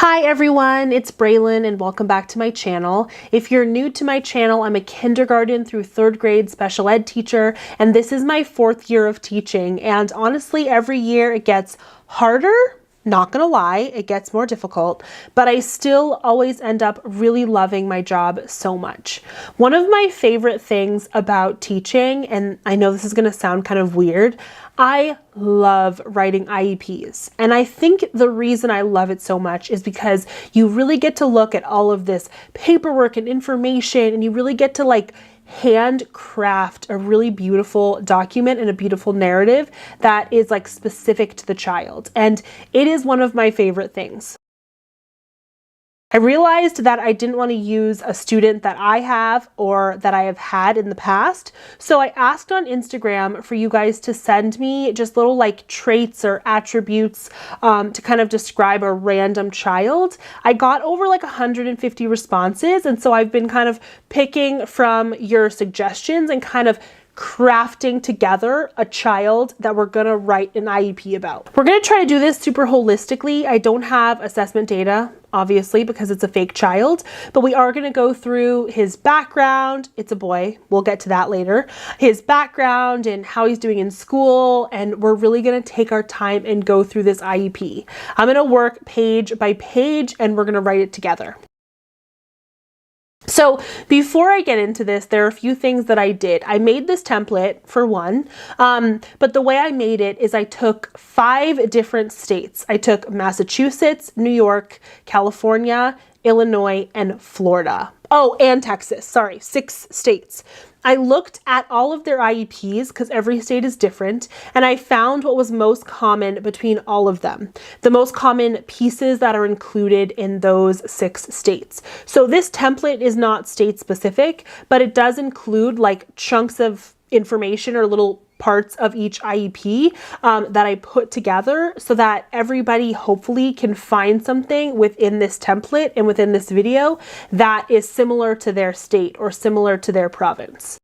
Hi everyone, it's Braylon and welcome back to my channel. If you're new to my channel, I'm a kindergarten through third grade special ed teacher, and this is my 4th year of teaching. And honestly, every year it gets harder. Not gonna lie, it gets more difficult, but I still always end up really loving my job so much. One of my favorite things about teaching, and I know this is gonna sound kind of weird, I love writing IEPs. And I think the reason I love it so much is because you really get to look at all of this paperwork and information, and you really get to handcraft a really beautiful document and a beautiful narrative that is specific to the child. And it is one of my favorite things. I realized that I didn't want to use a student that I have or that I have had in the past. So I asked on Instagram for you guys to send me just little traits or attributes to kind of describe a random child. I got over 150 responses. And so I've been kind of picking from your suggestions and kind of crafting together a child that we're gonna write an IEP about. We're gonna try to do this super holistically. I don't have assessment data, obviously, because it's a fake child, but we are gonna go through his background. It's a boy, we'll get to that later. His background and how he's doing in school, and we're really gonna take our time and go through this IEP. I'm gonna work page by page and we're gonna write it together. So before I get into this, there are a few things that I did. I made this template for one, but the way I made it is I took 5 different states. I took Massachusetts, New York, California, Illinois, and Florida. Oh, and Texas, sorry, 6 states. I looked at all of their IEPs because every state is different, and I found what was most common between all of them, the most common pieces that are included in those 6 states. So this template is not state specific, but it does include chunks of information or little parts of each IEP that I put together so that everybody hopefully can find something within this template and within this video that is similar to their state or similar to their province.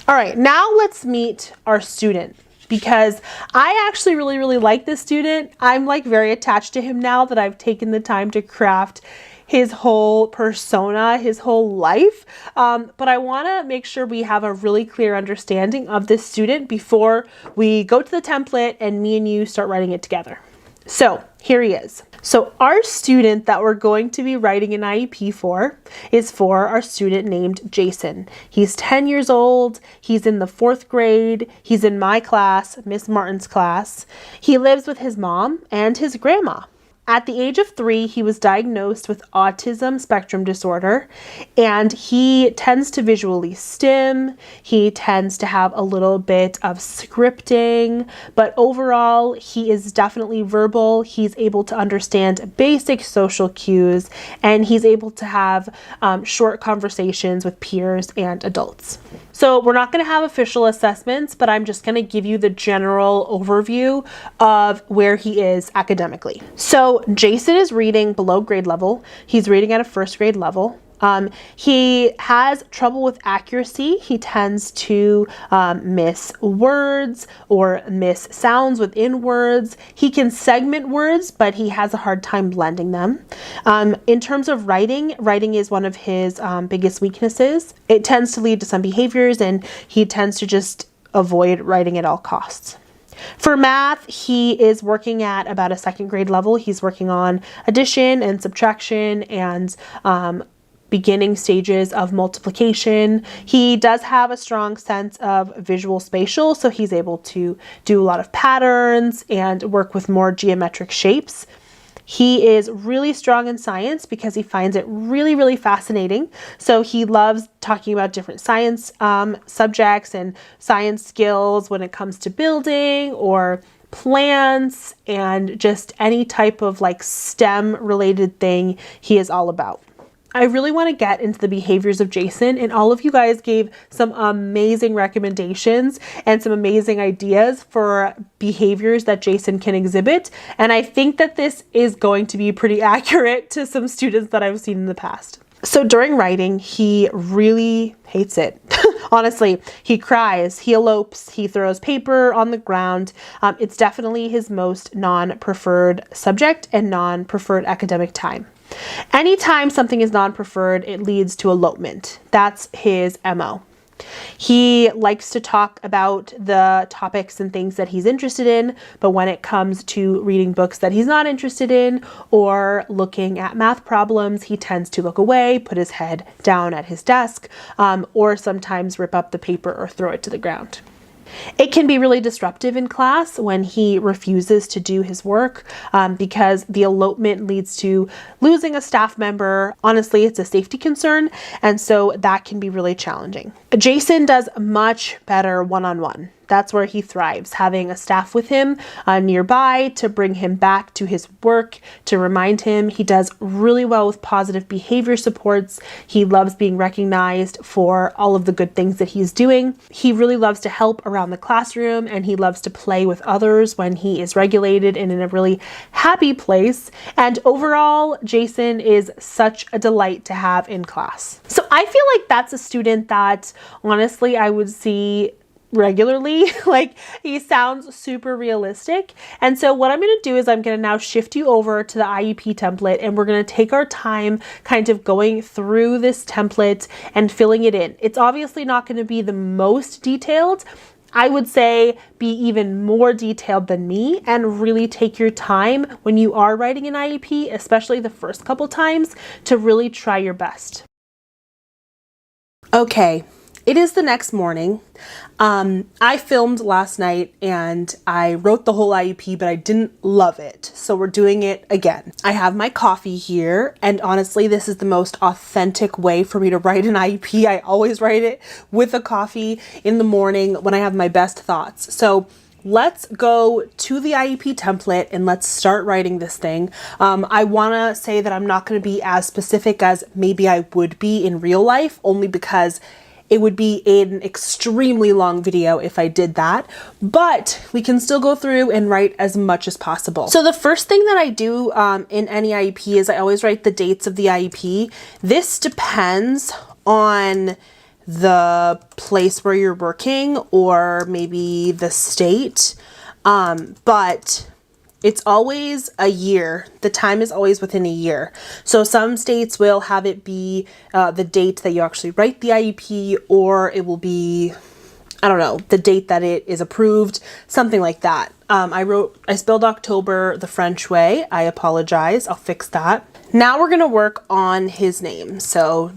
All right, now let's meet our student, because I actually really like this student. I'm very attached to him now that I've taken the time to craft his whole persona, his whole life. But I want to make sure we have a really clear understanding of this student before we go to the template and me and you start writing it together. So here he is. So our student that we're going to be writing an IEP for is for our student named Jason. He's 10 years old. He's in the 4th grade. He's in my class, Miss Martin's class. He lives with his mom and his grandma. At the age of 3, he was diagnosed with autism spectrum disorder, and he tends to visually stim. He tends to have a little bit of scripting, but overall, he is definitely verbal. He's able to understand basic social cues, and he's able to have short conversations with peers and adults. So we're not going to have official assessments, but I'm just going to give you the general overview of where he is academically. So Jason is reading below grade level. He's reading at a 1st grade level. He has trouble with accuracy. He tends to miss words or miss sounds within words. He can segment words, but he has a hard time blending them. In terms of writing is one of his biggest weaknesses. It tends to lead to some behaviors, and he tends to just avoid writing at all costs. For math, he is working at about a 2nd grade level. He's working on addition and subtraction and beginning stages of multiplication. He does have a strong sense of visual spatial, so he's able to do a lot of patterns and work with more geometric shapes. He is really strong in science because he finds it really fascinating. So he loves talking about different science subjects and science skills when it comes to building or plants and just any type of STEM related thing he is all about. I really want to get into the behaviors of Jason, and all of you guys gave some amazing recommendations and some amazing ideas for behaviors that Jason can exhibit. And I think that this is going to be pretty accurate to some students that I've seen in the past. So during writing, he really hates it. Honestly, he cries, he elopes, he throws paper on the ground. It's definitely his most non-preferred subject and non-preferred academic time. Anytime something is non-preferred, it leads to elopement. That's his MO. He likes to talk about the topics and things that he's interested in, but when it comes to reading books that he's not interested in or looking at math problems, he tends to look away, put his head down at his desk, or sometimes rip up the paper or throw it to the ground. It can be really disruptive in class when he refuses to do his work because the elopement leads to losing a staff member. Honestly, it's a safety concern, and so that can be really challenging. Jason does much better one-on-one. That's where he thrives, having a staff with him nearby to bring him back to his work, to remind him. He does really well with positive behavior supports. He loves being recognized for all of the good things that he's doing. He really loves to help around the classroom, and he loves to play with others when he is regulated and in a really happy place. And overall, Jason is such a delight to have in class. So I feel like that's a student that honestly I would see regularly. Like, he sounds super realistic. And so what I'm going to do is I'm going to now shift you over to the IEP template, and we're going to take our time kind of going through this template and filling it in. It's obviously not going to be the most detailed. I would say be even more detailed than me, and really take your time when you are writing an IEP, especially the first couple times, to really try your best. Okay. It is the next morning. I filmed last night and I wrote the whole IEP, but I didn't love it. So we're doing it again. I have my coffee here, and honestly, this is the most authentic way for me to write an IEP. I always write it with a coffee in the morning when I have my best thoughts. So let's go to the IEP template and let's start writing this thing. I want to say that I'm not going to be as specific as maybe I would be in real life, only because it would be an extremely long video if I did that, but we can still go through and write as much as possible. So the first thing that I do in any IEP is I always write the dates of the IEP. This depends on the place where you're working or maybe the state, but it's always a year. The time is always within a year. So some states will have it be the date that you actually write the IEP, or it will be, I don't know, the date that it is approved, something like that. I spelled October the French way. I apologize. I'll fix that. Now we're going to work on his name. So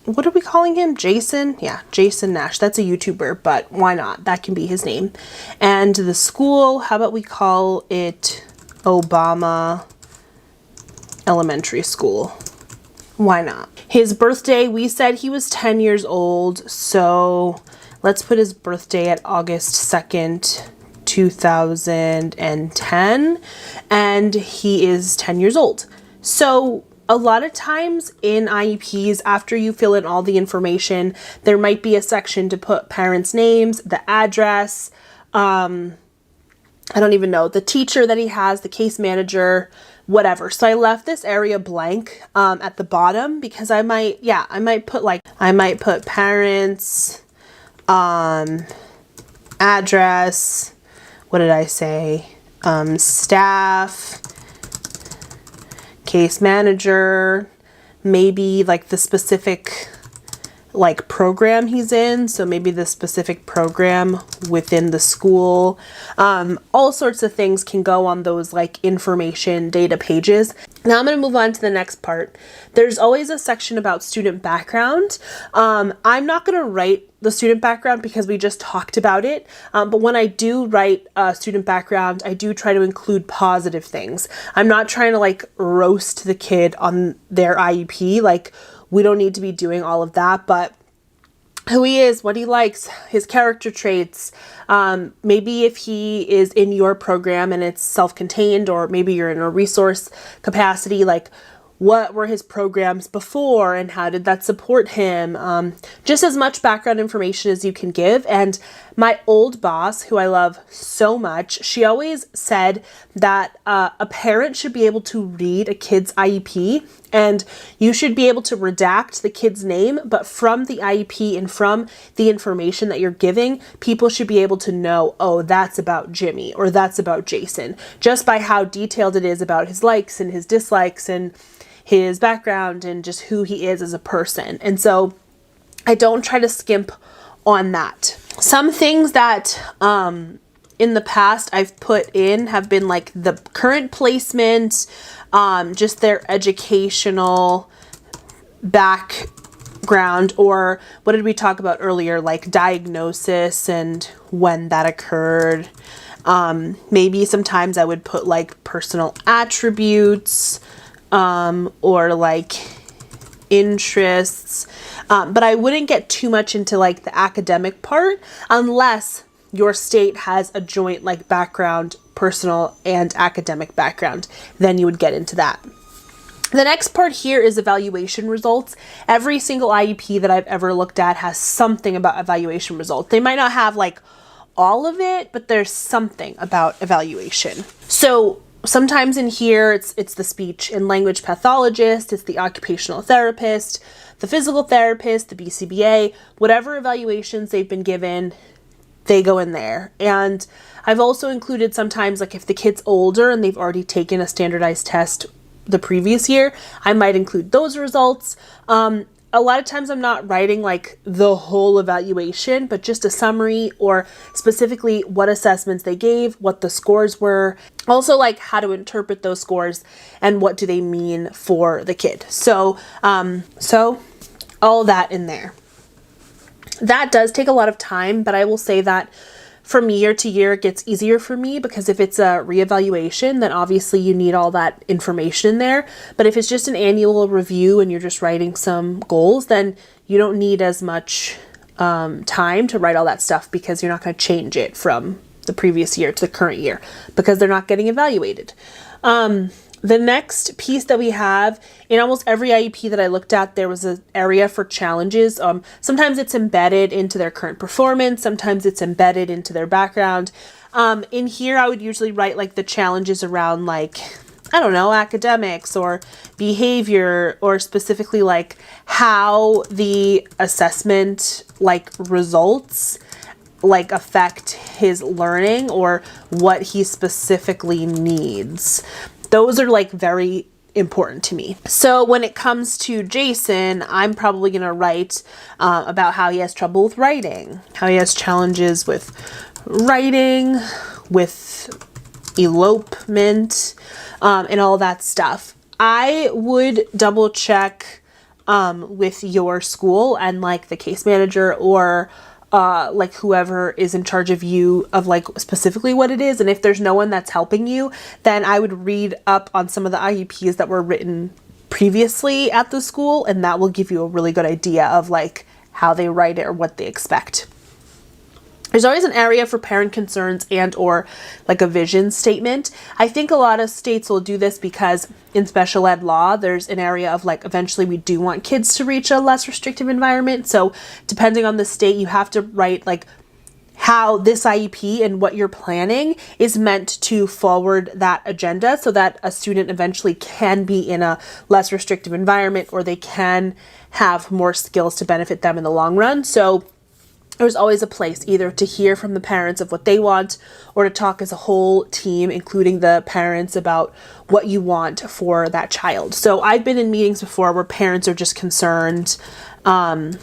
what are we calling him? Jason? Yeah, Jason Nash. That's a YouTuber, but why not? That can be his name. And the school, how about we call it Obama Elementary School? Why not? His birthday, we said he was 10 years old, so let's put his birthday at August 2nd, 2010, and he is 10 years old. So a lot of times in IEPs, after you fill in all the information, there might be a section to put parents' names, the address, I don't even know, the teacher that he has, the case manager, whatever. So I left this area blank at the bottom because I might put parents, address, what did I say? Staff, case manager, maybe like the specific like program he's in. So maybe the specific program within the school. All sorts of things can go on those like information data pages. Now I'm going to move on to the next part. There's always a section about student background. I'm not going to write the student background because we just talked about it. But when I do write a student background, I do try to include positive things. I'm not trying to like roast the kid on their IEP. Like, we don't need to be doing all of that, but who he is, what he likes, his character traits, maybe if he is in your program and it's self-contained, or maybe you're in a resource capacity, like what were his programs before and how did that support him? Just as much background information as you can give. And My old boss, who I love so much, she always said that a parent should be able to read a kid's IEP, and you should be able to redact the kid's name, but from the IEP and from the information that you're giving, people should be able to know, oh, that's about Jimmy or that's about Jason, just by how detailed it is about his likes and his dislikes and his background and just who he is as a person. And so I don't try to skimp on that. Some things that in the past I've put in have been like the current placement, just their educational background, or what did we talk about earlier, like diagnosis and when that occurred. Maybe sometimes I would put like personal attributes, or like interests, but I wouldn't get too much into like the academic part unless your state has a joint like background, personal and academic background. Then you would get into that. The next part here is evaluation results. Every single IEP that I've ever looked at has something about evaluation results. They might not have like all of it, but there's something about evaluation. So sometimes in here, it's the speech and language pathologist, it's the occupational therapist, the physical therapist, the BCBA, whatever evaluations they've been given, they go in there. And I've also included sometimes, like if the kid's older and they've already taken a standardized test the previous year, I might include those results. A lot of times I'm not writing like the whole evaluation, but just a summary or specifically what assessments they gave, what the scores were, also like how to interpret those scores and what do they mean for the kid. So all that in there. That does take a lot of time, but I will say that from year to year, it gets easier for me because if it's a reevaluation, then obviously you need all that information in there. But if it's just an annual review and you're just writing some goals, then you don't need as much time to write all that stuff because you're not going to change it from the previous year to the current year because they're not getting evaluated. The next piece that we have, in almost every IEP that I looked at, there was an area for challenges. Sometimes it's embedded into their current performance. Sometimes it's embedded into their background. In here, I would usually write like the challenges around like, I don't know, academics or behavior, or specifically like how the assessment like results like affect his learning or what he specifically needs. Those are like very important to me. So when it comes to Jason, I'm probably going to write about how he has trouble with writing, how he has challenges with writing, with elopement, and all that stuff. I would double check with your school and like the case manager or like whoever is in charge of you of like specifically what it is. And if there's no one that's helping you, then I would read up on some of the IEPs that were written previously at the school, and that will give you a really good idea of like how they write it or what they expect. There's always an area for parent concerns and or like a vision statement. I think a lot of states will do this because in special ed law, there's an area of like, eventually we do want kids to reach a less restrictive environment. So depending on the state, you have to write like how this IEP and what you're planning is meant to forward that agenda so that a student eventually can be in a less restrictive environment or they can have more skills to benefit them in the long run. So there's always a place either to hear from the parents of what they want or to talk as a whole team, including the parents, about what you want for that child. So I've been in meetings before where parents are just concerned about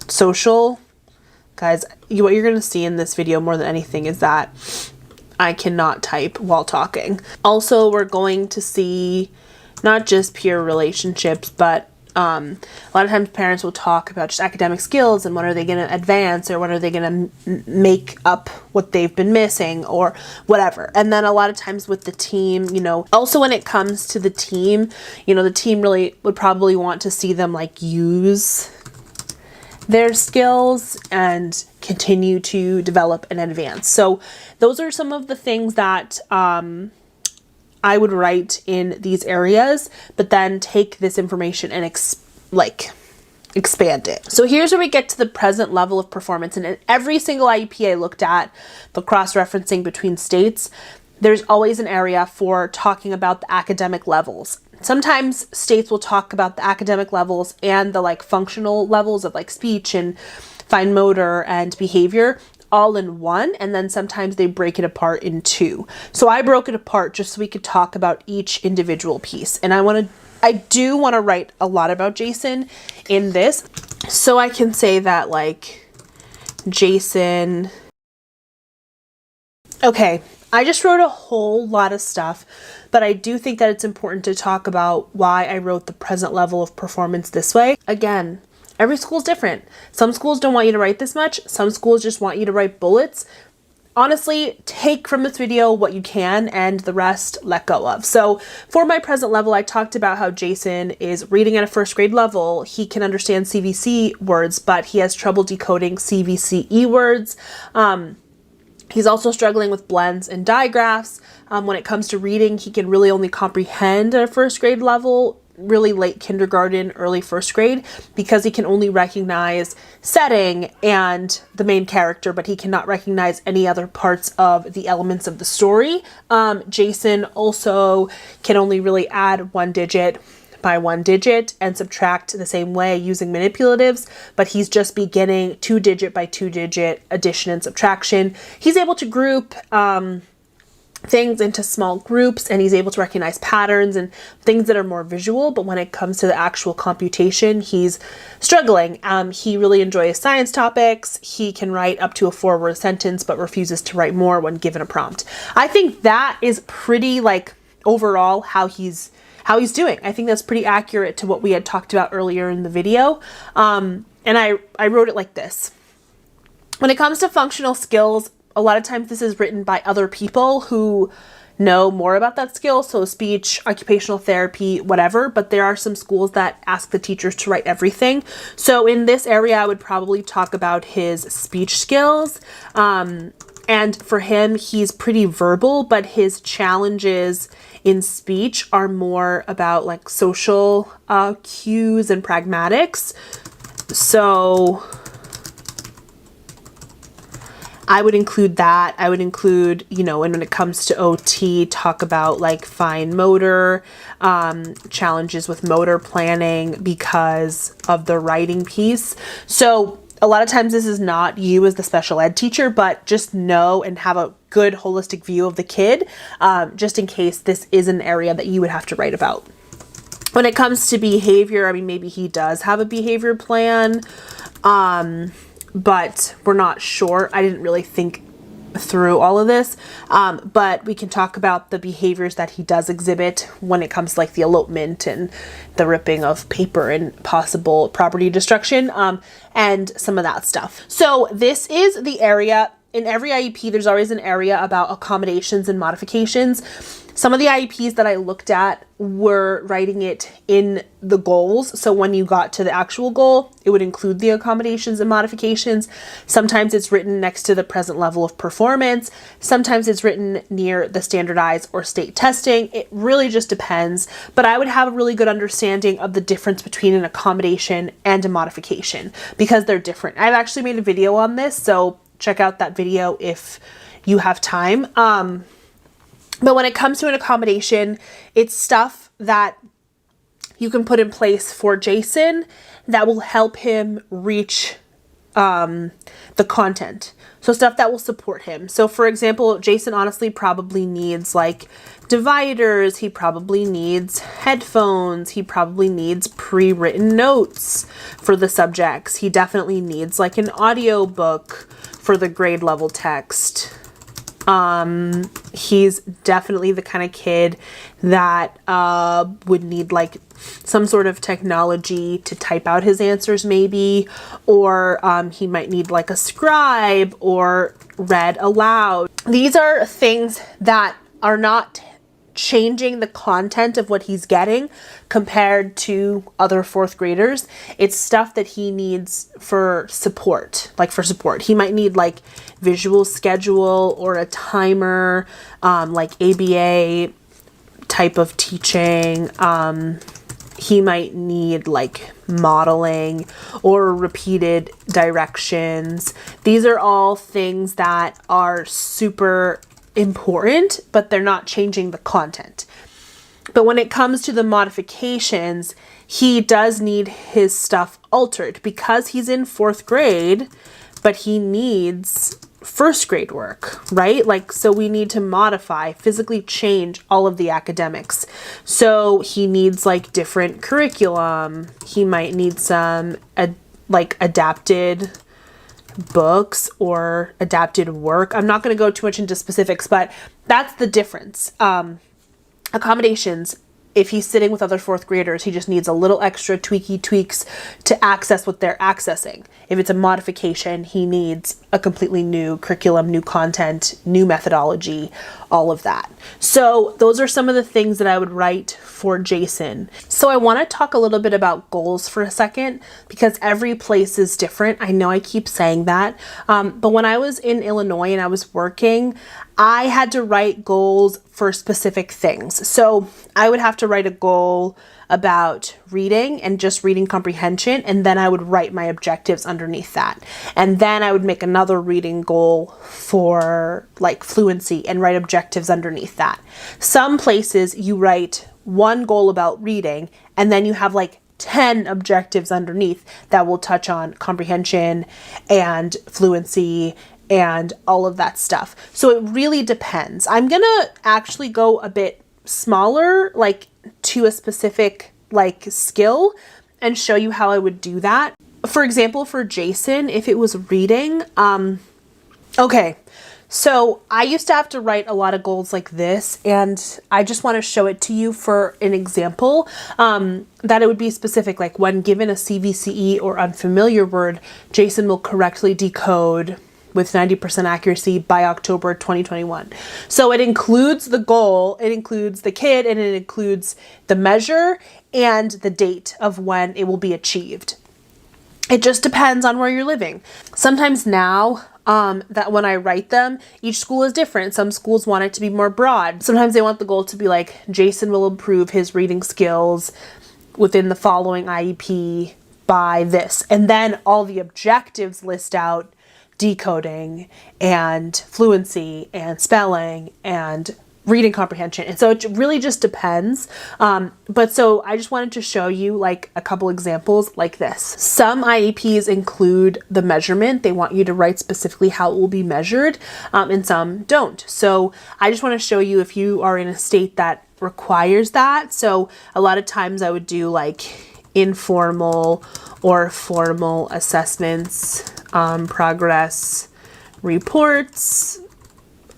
social. Guys, what you're going to see in this video more than anything is that I cannot type while talking. Also, we're going to see not just peer relationships, but a lot of times parents will talk about just academic skills and when are they going to advance or when are they going to make up what they've been missing or whatever. And then a lot of times with the team, you know, also when it comes to the team, you know, the team really would probably want to see them like use their skills and continue to develop and advance. So those are some of the things that I would write in these areas, but then take this information and expand it. So here's where we get to the present level of performance. And in every single IEP I looked at, the cross-referencing between states, there's always an area for talking about the academic levels. Sometimes states will talk about the academic levels and the like functional levels of like speech and fine motor and behavior all in one, and then sometimes they break it apart in two. So I broke it apart just so we could talk about each individual piece. And I do want to write a lot about Jason in this, so I can say that like Jason. Okay, I just wrote a whole lot of stuff, but I do think that it's important to talk about why I wrote the present level of performance this way. Again, every school is different. Some schools don't want you to write this much. Some schools just want you to write bullets. Honestly, take from this video what you can and the rest let go of. So for my present level, I talked about how Jason is reading at a first grade level. He can understand CVC words, but he has trouble decoding CVCE words. He's also struggling with blends and digraphs. When it comes to reading, he can really only comprehend at a first grade level, really late kindergarten, early first grade, because he can only recognize setting and the main character, but he cannot recognize any other parts of the elements of the story. Jason also can only really add 1 digit by 1 digit and subtract the same way using manipulatives, but he's just beginning 2 digit by 2 digit addition and subtraction. He's able to group things into small groups, and he's able to recognize patterns and things that are more visual, but when it comes to the actual computation, he's struggling. He really enjoys science topics. He can write up to a 4-word sentence, but refuses to write more when given a prompt. I think that is pretty like overall how he's doing. I think that's pretty accurate to what we had talked about earlier in the video. And I wrote it like this. When it comes to functional skills, a lot of times this is written by other people who know more about that skill, so speech, occupational therapy, whatever, but there are some schools that ask the teachers to write everything. So in this area, I would probably talk about his speech skills. And for him, he's pretty verbal, but his challenges in speech are more about like social cues and pragmatics. So I would include that. I would include, you know, when it comes to OT, talk about like fine motor, challenges with motor planning because of the writing piece. So a lot of times this is not you as the special ed teacher, but just know and have a good holistic view of the kid, just in case this is an area that you would have to write about. When it comes to behavior, I mean, maybe he does have a behavior plan, but we're not sure. I didn't really think through all of this, but we can talk about the behaviors that he does exhibit when it comes to like the elopement and the ripping of paper and possible property destruction, and some of that stuff. So this is the area. In every IEP, there's always an area about accommodations and modifications. Some of the IEPs that I looked at were writing it in the goals. So when you got to the actual goal, it would include the accommodations and modifications. Sometimes it's written next to the present level of performance. Sometimes it's written near the standardized or state testing. It really just depends. But I would have a really good understanding of the difference between an accommodation and a modification because they're different. I've actually made a video on this, so check out that video if you have time. But when it comes to an accommodation, it's stuff that you can put in place for Jason that will help him reach the content. So stuff that will support him. So for example, Jason honestly probably needs like dividers. He probably needs headphones. He probably needs pre-written notes for the subjects. He definitely needs like an audio book for the grade level text. He's definitely the kind of kid that would need like some sort of technology to type out his answers maybe, or he might need like a scribe or read aloud. These are things that are not changing the content of what he's getting compared to other 4th graders. It's stuff that he needs for support, He might need like visual schedule or a timer, like ABA type of teaching. he might need like modeling or repeated directions. These are all things that are super important, but they're not changing the content. But when it comes to the modifications, he does need his stuff altered because he's in 4th grade, but he needs 1st grade work, right? Like, so we need to modify, physically change all of the academics. So he needs like different curriculum. He might need some like adapted books or adapted work. I'm not going to go too much into specifics, but that's the difference. Accommodations, if he's sitting with other 4th graders, he just needs a little extra tweaks to access what they're accessing. If it's a modification, he needs a completely new curriculum, new content, new methodology, all of that. So those are some of the things that I would write for Jason. So I want to talk a little bit about goals for a second, because every place is different. I know I keep saying that, but when I was in Illinois and I was working, I had to write goals for specific things. So I would have to write a goal about reading and just reading comprehension, and then I would write my objectives underneath that. And then I would make another reading goal for like fluency and write objectives underneath that. Some places you write one goal about reading and then you have like 10 objectives underneath that will touch on comprehension and fluency and all of that stuff. So it really depends. I'm gonna actually go a bit smaller, like to a specific like skill, and show you how I would do that. For example, for Jason, if it was reading, okay, so I used to have to write a lot of goals like this, and I just want to show it to you for an example, that it would be specific, like when given a CVCE or unfamiliar word, Jason will correctly decode with 90% accuracy by October 2021. So it includes the goal, it includes the kid, and it includes the measure and the date of when it will be achieved. It just depends on where you're living. Sometimes now, that when I write them, each school is different. Some schools want it to be more broad. Sometimes they want the goal to be like, Jason will improve his reading skills within the following IEP by this. And then all the objectives list out decoding and fluency and spelling and reading comprehension. And so it really just depends. But so I just wanted to show you like a couple examples like this. Some IEPs include the measurement. They want you to write specifically how it will be measured, and some don't. So I just want to show you if you are in a state that requires that. So a lot of times I would do like informal or formal assessments, progress reports.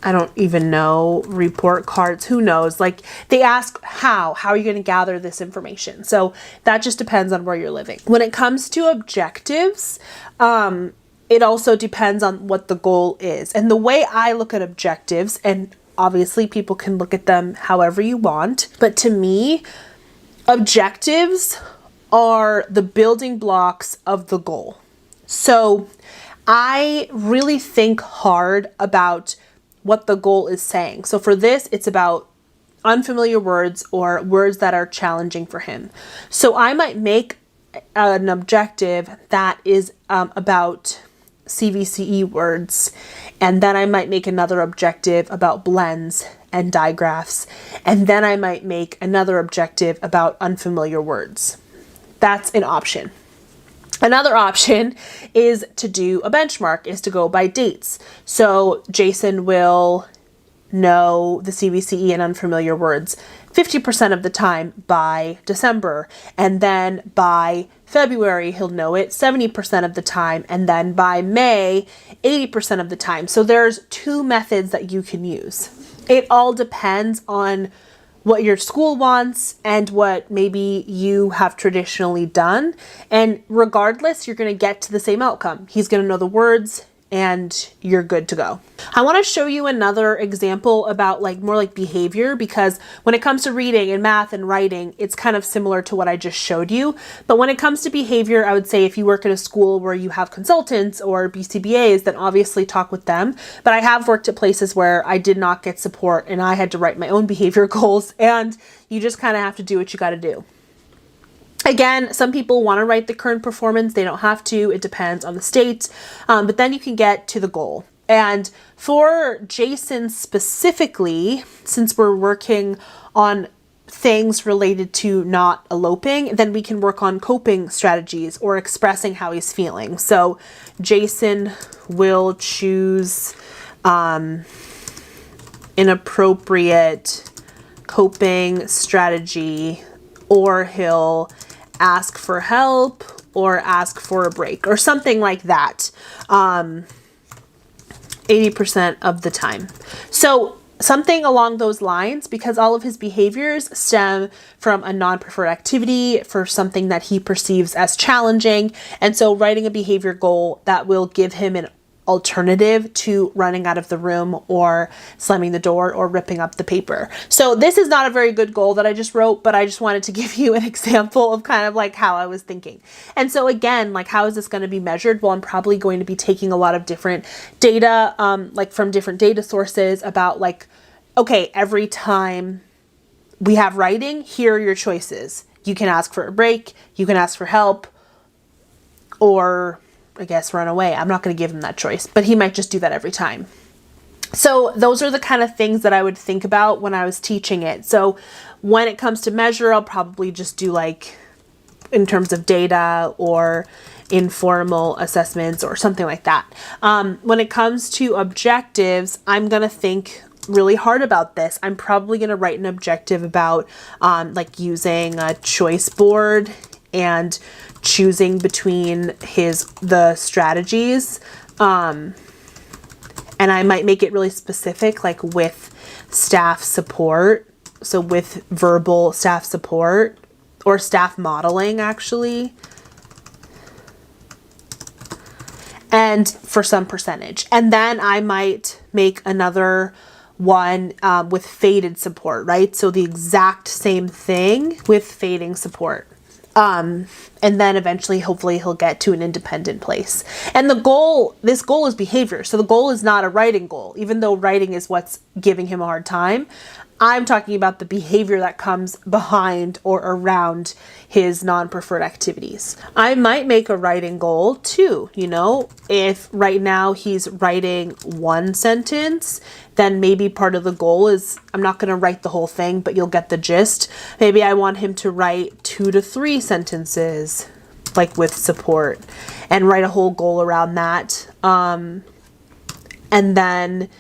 I don't even know, report cards, who knows? Like they ask how are you going to gather this information? So that just depends on where you're living. When it comes to objectives, it also depends on what the goal is. And the way I look at objectives, and obviously people can look at them however you want, but to me, objectives are the building blocks of the goal. So I really think hard about what the goal is saying. So for this, it's about unfamiliar words or words that are challenging for him. So I might make an objective that is about CVCE words, and then I might make another objective about blends and digraphs, and then I might make another objective about unfamiliar words. That's an option. Another option is to do a benchmark, is to go by dates. So Jason will know the CVCE and unfamiliar words 50% of the time by December, and then by February he'll know it 70% of the time, and then by May 80% of the time. So there's two methods that you can use. It all depends on what your school wants and what maybe you have traditionally done. And regardless, you're going to get to the same outcome. He's going to know the words and you're good to go. I want to show you another example about like more like behavior, because when it comes to reading and math and writing, it's kind of similar to what I just showed you. But when it comes to behavior, I would say if you work at a school where you have consultants or BCBAs, then obviously talk with them. But I have worked at places where I did not get support and I had to write my own behavior goals, and you just kind of have to do what you got to do. Again, some people want to write the current performance. They don't have to. It depends on the state. But then you can get to the goal. And for Jason specifically, since we're working on things related to not eloping, then we can work on coping strategies or expressing how he's feeling. So Jason will choose an appropriate coping strategy, or he'll ask for help or ask for a break or something like that. 80% of the time. So something along those lines, because all of his behaviors stem from a non-preferred activity for something that he perceives as challenging. And so writing a behavior goal that will give him an alternative to running out of the room or slamming the door or ripping up the paper. So this is not a very good goal that I just wrote, but I just wanted to give you an example of kind of like how I was thinking. And so again, like, how is this going to be measured? Well, I'm probably going to be taking a lot of different data, like from different data sources about like, okay, every time we have writing, here are your choices. You can ask for a break, you can ask for help, or I guess run away. I'm not going to give him that choice, but he might just do that every time. So those are the kind of things that I would think about when I was teaching it. So when it comes to measure, I'll probably just do like in terms of data or informal assessments or something like that. When it comes to objectives, I'm going to think really hard about this. I'm probably going to write an objective about like using a choice board and choosing between the strategies. And I might make it really specific, like with staff support. So with verbal staff support or staff modeling, actually. And for some percentage. And then I might make another one with faded support, right? So the exact same thing with fading support. And then eventually, hopefully, he'll get to an independent place. And this goal is behavior. So the goal is not a writing goal, even though writing is what's giving him a hard time. I'm talking about the behavior that comes behind or around his non-preferred activities. I might make a writing goal too, you know, if right now he's writing one sentence, then maybe part of the goal is, I'm not going to write the whole thing, but you'll get the gist. Maybe I want him to write 2 to 3 sentences, like with support, and write a whole goal around that. And then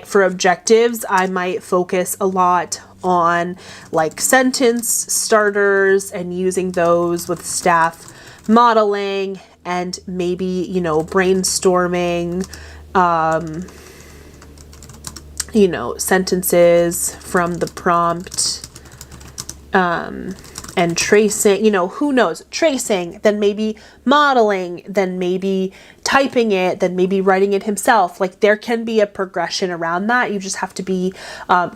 for objectives, I might focus a lot on like sentence starters and using those with staff modeling and maybe, you know, brainstorming, you know, sentences from the prompt, and tracing, you know, who knows, tracing, then maybe modeling, then maybe typing it, then maybe writing it himself. Like, there can be a progression around that. You just have to be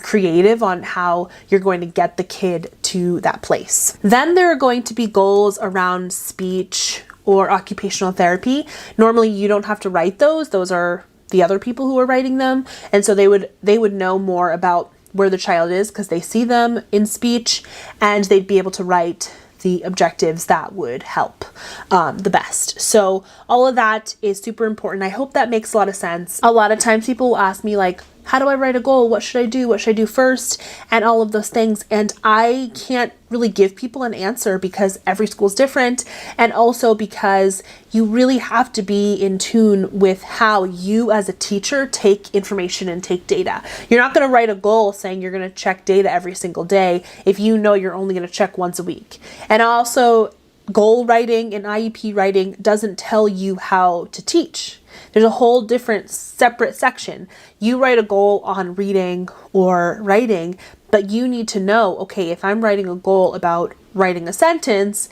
creative on how you're going to get the kid to that place. Then there are going to be goals around speech or occupational therapy. Normally you don't have to write those. Those are the other people who are writing them. And so they would know more about where the child is because they see them in speech, and they'd be able to write the objectives that would help the best. So all of that is super important. I hope that makes a lot of sense. A lot of times people will ask me like, how do I write a goal? What should I do? What should I do first? And all of those things. And I can't really give people an answer because every school is different. And also because you really have to be in tune with how you as a teacher take information and take data. You're not going to write a goal saying you're going to check data every single day if you know you're only going to check once a week. And also, goal writing and IEP writing doesn't tell you how to teach. There's a whole different separate section. You write a goal on reading or writing, but you need to know, okay, if I'm writing a goal about writing a sentence,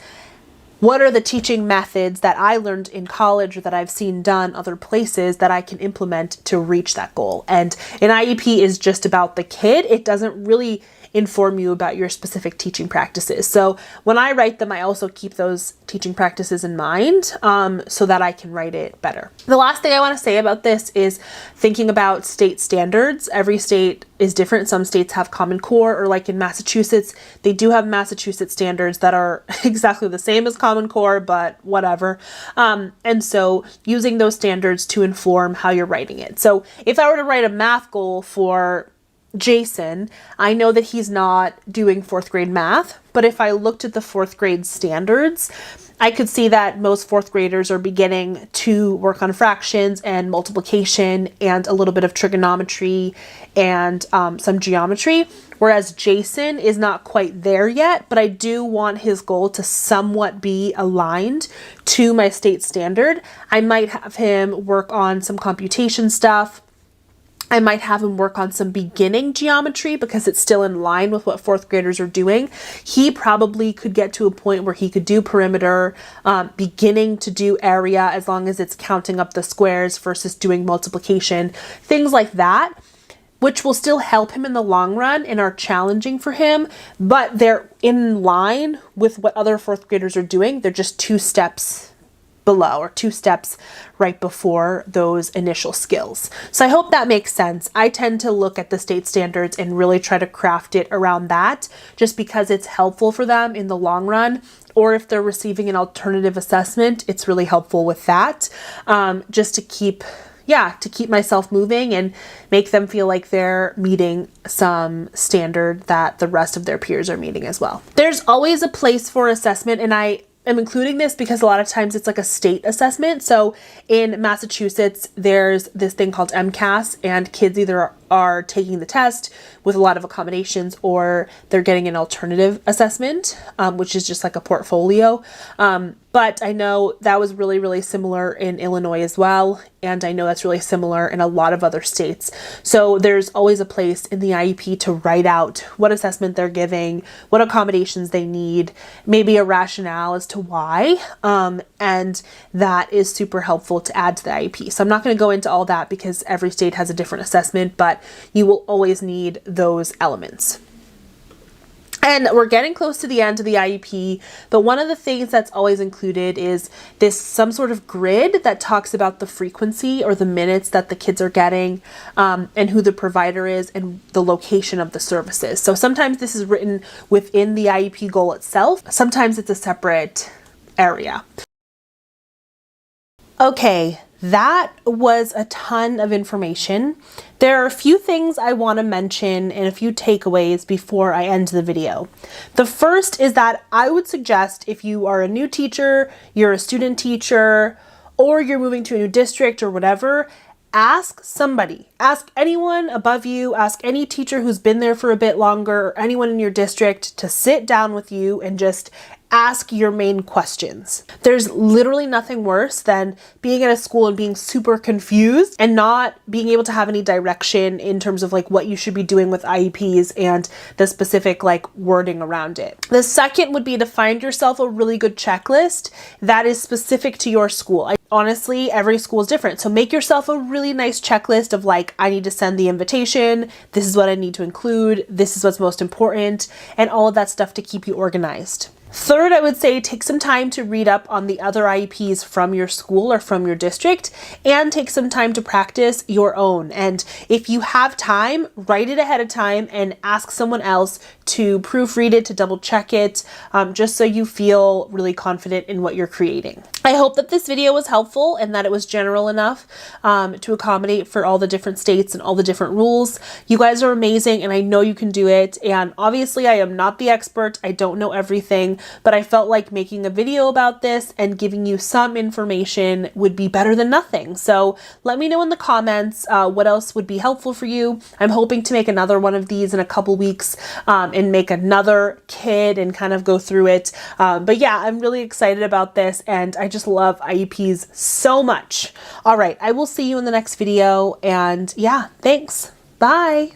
what are the teaching methods that I learned in college or that I've seen done other places that I can implement to reach that goal. And an IEP is just about the kid. It doesn't really inform you about your specific teaching practices. So when I write them, I also keep those teaching practices in mind so that I can write it better. The last thing I want to say about this is thinking about state standards. Every state is different. Some states have Common Core, or like in Massachusetts, they do have Massachusetts standards that are exactly the same as Common Core, but whatever. And so using those standards to inform how you're writing it. So if I were to write a math goal for Jason, I know that he's not doing 4th grade math, but if I looked at the 4th grade standards, I could see that most 4th graders are beginning to work on fractions and multiplication and a little bit of trigonometry and some geometry, whereas Jason is not quite there yet, but I do want his goal to somewhat be aligned to my state standard. I might have him work on some computation stuff. I might have him work on some beginning geometry because it's still in line with what 4th graders are doing. He probably could get to a point where he could do perimeter, beginning to do area, as long as it's counting up the squares versus doing multiplication, things like that, which will still help him in the long run and are challenging for him, but they're in line with what other 4th graders are doing. They're just 2 steps below, or 2 steps right before those initial skills. So I hope that makes sense. I tend to look at the state standards and really try to craft it around that, just because it's helpful for them in the long run. Or if they're receiving an alternative assessment, it's really helpful with that, just to keep myself moving and make them feel like they're meeting some standard that the rest of their peers are meeting as well. There's always a place for assessment, and I'm including this because a lot of times it's like a state assessment. So in Massachusetts, there's this thing called MCAS, and kids either are taking the test with a lot of accommodations or they're getting an alternative assessment, which is just like a portfolio. But I know that was really, really similar in Illinois as well. And I know that's really similar in a lot of other states. So there's always a place in the IEP to write out what assessment they're giving, what accommodations they need, maybe a rationale as to why. And that is super helpful to add to the IEP. So I'm not going to go into all that because every state has a different assessment, but you will always need those elements. And we're getting close to the end of the IEP, but one of the things that's always included is some sort of grid that talks about the frequency or the minutes that the kids are getting, and who the provider is and the location of the services. So sometimes this is written within the IEP goal itself. Sometimes it's a separate area. Okay, that was a ton of information. There are a few things I want to mention and a few takeaways before I end the video. The first is that I would suggest, if you are a new teacher, you're a student teacher, or you're moving to a new district or whatever, ask somebody. Ask anyone above you, ask any teacher who's been there for a bit longer, or anyone in your district to sit down with you and just ask your main questions. There's literally nothing worse than being at a school and being super confused and not being able to have any direction in terms of like what you should be doing with IEPs and the specific like wording around it. The second would be to find yourself a really good checklist that is specific to your school. Honestly, every school is different. So make yourself a really nice checklist of like, I need to send the invitation, this is what I need to include, this is what's most important, and all of that stuff to keep you organized. Third, I would say take some time to read up on the other IEPs from your school or from your district, and take some time to practice your own. And if you have time, write it ahead of time and ask someone else to proofread it, to double check it, just so you feel really confident in what you're creating. I hope that this video was helpful and that it was general enough to accommodate for all the different states and all the different rules. You guys are amazing and I know you can do it. And obviously I am not the expert. I don't know everything, but I felt like making a video about this and giving you some information would be better than nothing. So let me know in the comments what else would be helpful for you. I'm hoping to make another one of these in a couple weeks and make another kid and kind of go through it. But yeah, I'm really excited about this and I just love IEPs so much. All right, I will see you in the next video and yeah, thanks. Bye.